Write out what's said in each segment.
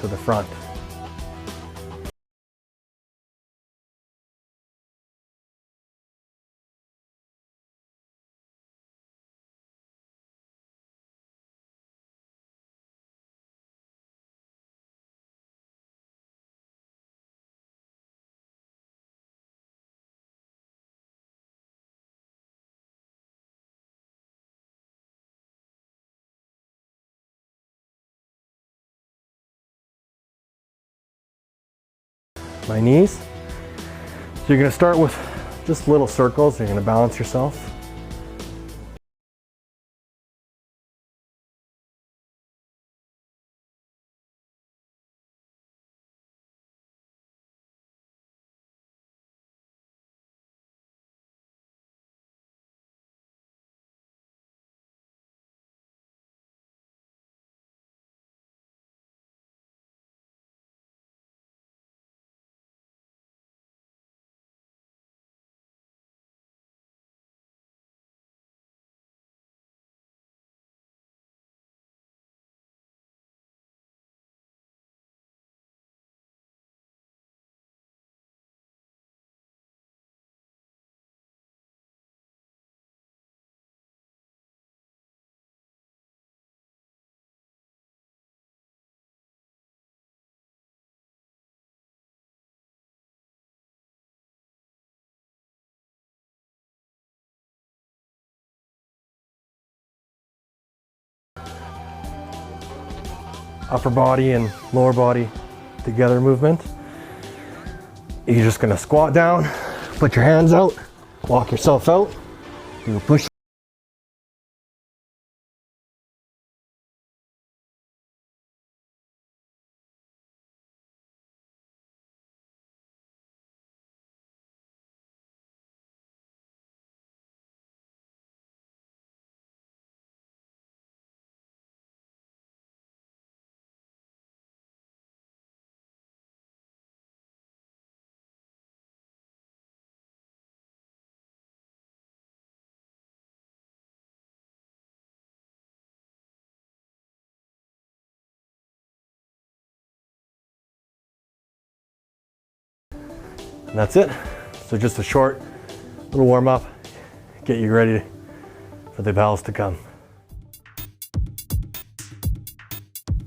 to the front. My knees. So you're going to start with just little circles. You're going to balance yourself. Upper body and lower body together movement. You're just gonna squat down, put your hands out, walk yourself out, do a push. And that's it. So just a short little warm up, get you ready for the bells to come.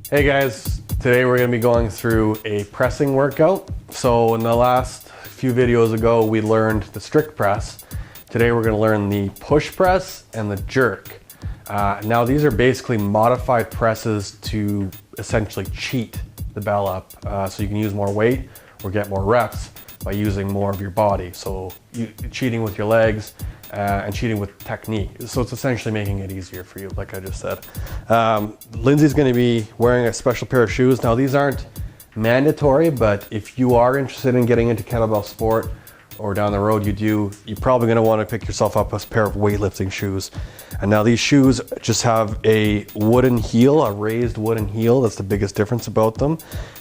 Hey guys, today we're gonna be going through a pressing workout. So in the last few videos ago, we learned the strict press. Today we're gonna learn the push press and the jerk. Now these are basically modified presses to essentially cheat the bell up so you can use more weight or get more reps by using more of your body. So cheating with your legs and cheating with technique. So it's essentially making it easier for you, like I just said. Lindsay's gonna be wearing a special pair of shoes. Now these aren't mandatory, but if you are interested in getting into kettlebell sport or down the road you're probably gonna wanna pick yourself up a pair of weightlifting shoes. And now these shoes just have a wooden heel, a raised wooden heel. That's the biggest difference about them.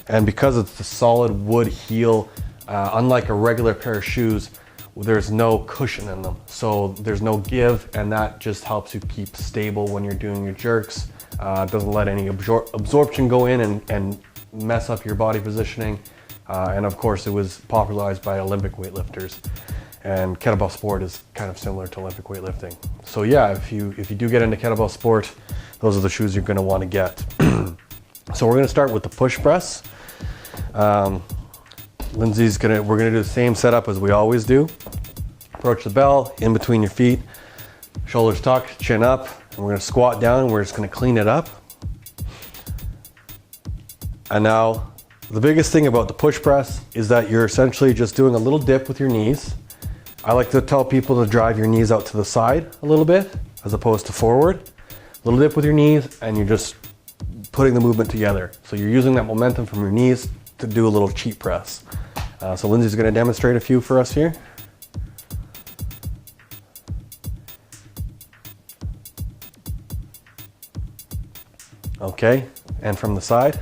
And because it's the solid wood heel, unlike a regular pair of shoes, there's no cushion in them. So there's no give, and that just helps you keep stable when you're doing your jerks. It doesn't let any absorption go in and mess up your body positioning. And of course, it was popularized by Olympic weightlifters. And kettlebell sport is kind of similar to Olympic weightlifting. So yeah, if you do get into kettlebell sport, those are the shoes you're gonna wanna get. So we're gonna start with the push press. We're gonna do the same setup as we always do. Approach the bell, in between your feet, shoulders tucked, chin up, and we're gonna squat down and we're just gonna clean it up. And now, the biggest thing about the push press is that you're essentially just doing a little dip with your knees. I like to tell people to drive your knees out to the side a little bit, as opposed to forward. A little dip with your knees, and you're just putting the movement together. So you're using that momentum from your knees to do a little cheat press. So Lindsay's gonna demonstrate a few for us here. Okay, and from the side.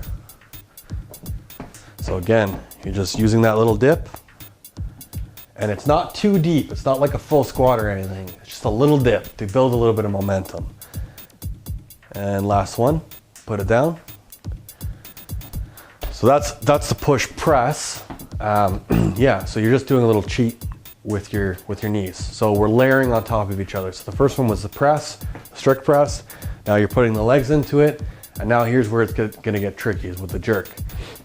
So again, you're just using that little dip. And it's not too deep. It's not like a full squat or anything. It's just a little dip to build a little bit of momentum. And last one, put it down. So that's the push press. Yeah, so you're just doing a little cheat with your knees. So we're layering on top of each other. So the first one was the press, strict press. Now you're putting the legs into it. And now here's where it's gonna get tricky, is with the jerk.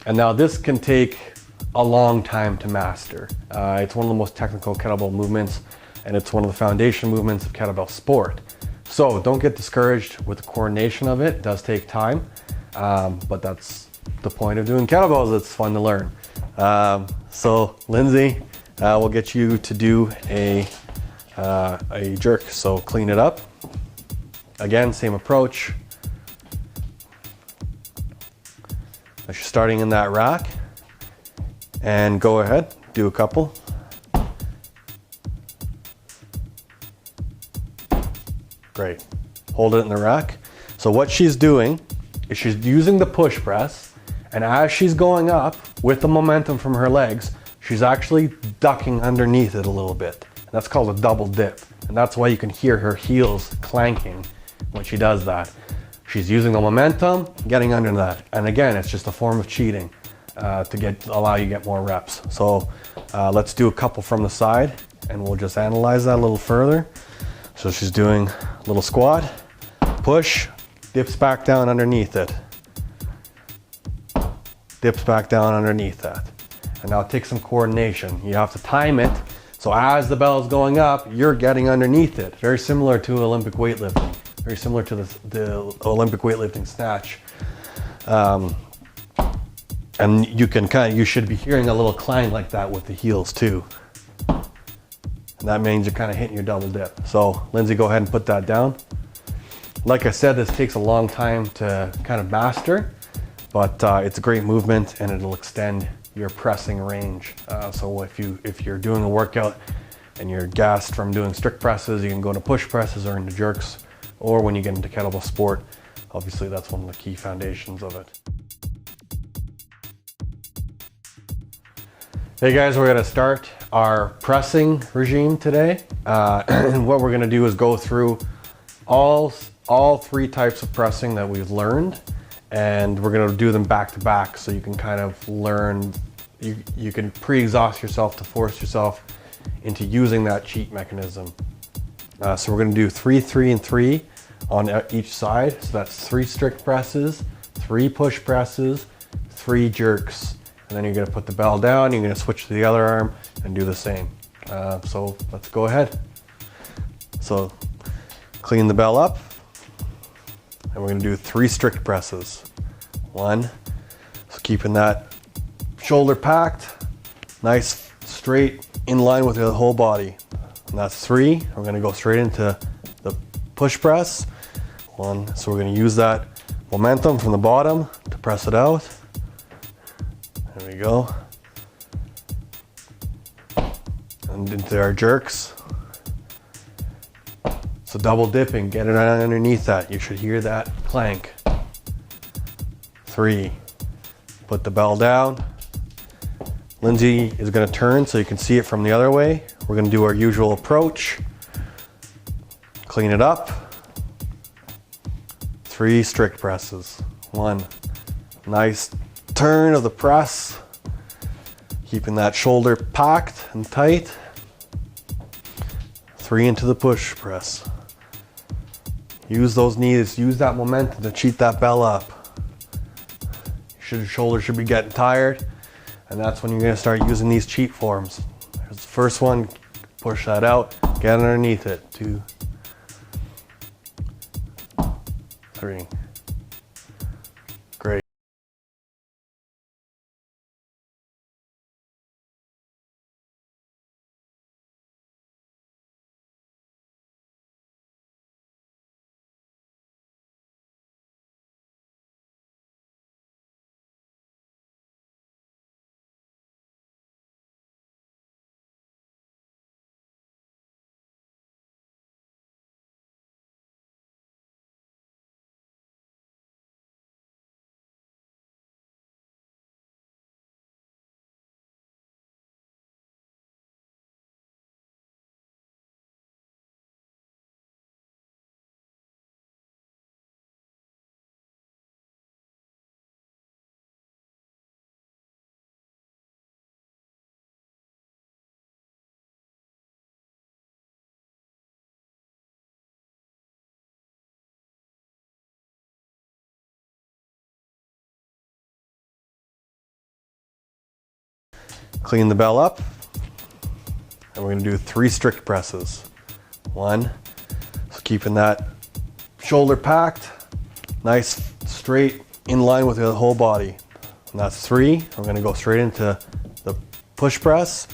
And now this can take a long time to master. It's one of the most technical kettlebell movements, and it's one of the foundation movements of kettlebell sport. So don't get discouraged with the coordination of it. It does take time, but that's the point of doing kettlebells. It's fun to learn. So Lindsay, we'll get you to do a jerk. So clean it up. Again, same approach. As you're starting in that rack, and go ahead, do a couple. Great. Hold it in the rack. So what she's doing is she's using the push press, and as she's going up with the momentum from her legs, she's actually ducking underneath it a little bit. And that's called a double dip. And that's why you can hear her heels clanking when she does that. She's using the momentum, getting under that. And again, it's just a form of cheating to allow you to get more reps. So let's do a couple from the side, and we'll just analyze that a little further. So she's doing a little squat, push, dips back down underneath it. Dips back down underneath that. And now take some coordination. You have to time it. So as the bell is going up, you're getting underneath it. Very similar to Olympic weightlifting. Very similar to the Olympic weightlifting snatch. And you should be hearing a little clang like that with the heels too. And that means you're kind of hitting your double dip. So Lindsay, go ahead and put that down. Like I said, this takes a long time to kind of master, but it's a great movement, and it'll extend your pressing range. So if you're doing a workout and you're gassed from doing strict presses, you can go to push presses or into jerks. Or when you get into kettlebell sport, obviously that's one of the key foundations of it. Hey guys, we're gonna start our pressing regime today. And what we're gonna do is go through all three types of pressing that we've learned, and we're gonna do them back to back so you can kind of learn, you can pre-exhaust yourself to force yourself into using that cheat mechanism. So we're gonna do 3, 3, and 3 on each side. So that's 3 strict presses, 3 push presses, 3 jerks. And then you're gonna put the bell down, you're gonna switch to the other arm and do the same. So let's go ahead. So clean the bell up, and we're gonna do 3 strict presses. 1, so keeping that shoulder packed, nice, straight, in line with the whole body. And that's 3. We're gonna go straight into the push press. 1, so we're gonna use that momentum from the bottom to press it out. There we go. And into our jerks. So double dipping, get it underneath that. You should hear that clank. 3, put the bell down. Lindsay is gonna turn so you can see it from the other way. We're gonna do our usual approach. Clean it up. 3 strict presses. 1, nice turn of the press, keeping that shoulder packed and tight. 3 into the push press. Use those knees, use that momentum to cheat that bell up. Your shoulder should be getting tired, and that's when you're gonna start using these cheat forms. Here's the first one, push that out, get underneath it. 2, 3. Great. Clean the bell up. And we're gonna do 3 strict presses. 1, so keeping that shoulder packed, nice, straight, in line with the whole body. And that's 3. I'm gonna go straight into the push press.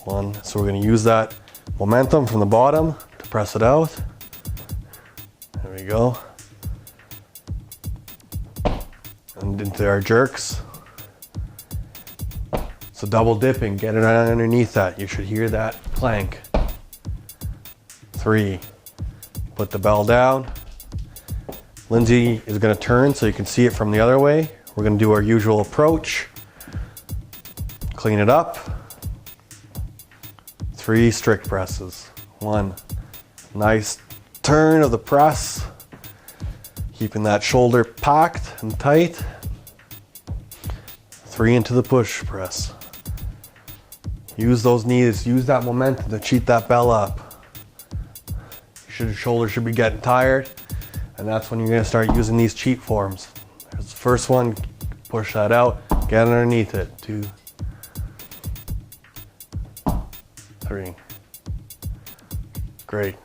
1, so we're gonna use that momentum from the bottom to press it out. There we go. And into our jerks. So double dipping, get it underneath that. You should hear that clank. 3, put the bell down. Lindsay is gonna turn so you can see it from the other way. We're gonna do our usual approach. Clean it up. 3 strict presses. 1, nice turn of the press. Keeping that shoulder packed and tight. 3 into the push press. Use those knees, use that momentum to cheat that bell up. Your shoulder should be getting tired, and that's when you're gonna start using these cheat forms. There's the first one, push that out, get underneath it. 2, 3. Great.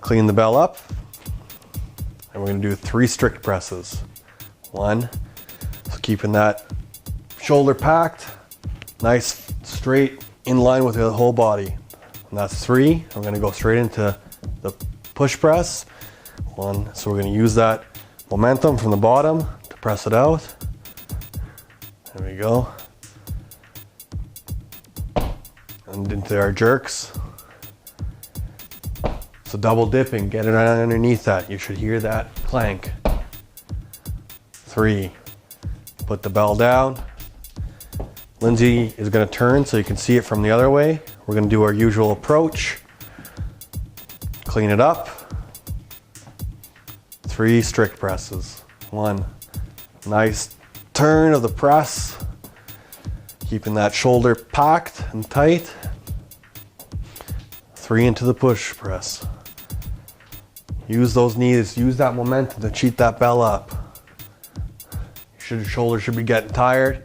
Clean the bell up, and we're gonna do 3 strict presses. 1, so keeping that shoulder packed, nice, straight, in line with the whole body. And that's 3. I'm gonna go straight into the push press. 1, so we're gonna use that momentum from the bottom to press it out. There we go. And into our jerks. So double dipping, get it underneath that. You should hear that clank. 3, put the bell down. Lindsay is gonna turn so you can see it from the other way. We're gonna do our usual approach. Clean it up. 3 strict presses. 1, nice turn of the press. Keeping that shoulder packed and tight. 3 into the push press. Use those knees, use that momentum to cheat that bell up. Your shoulder should be getting tired,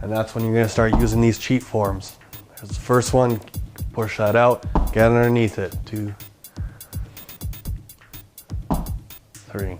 and that's when you're gonna start using these cheat forms. There's the first one, push that out, get underneath it. 2, 3.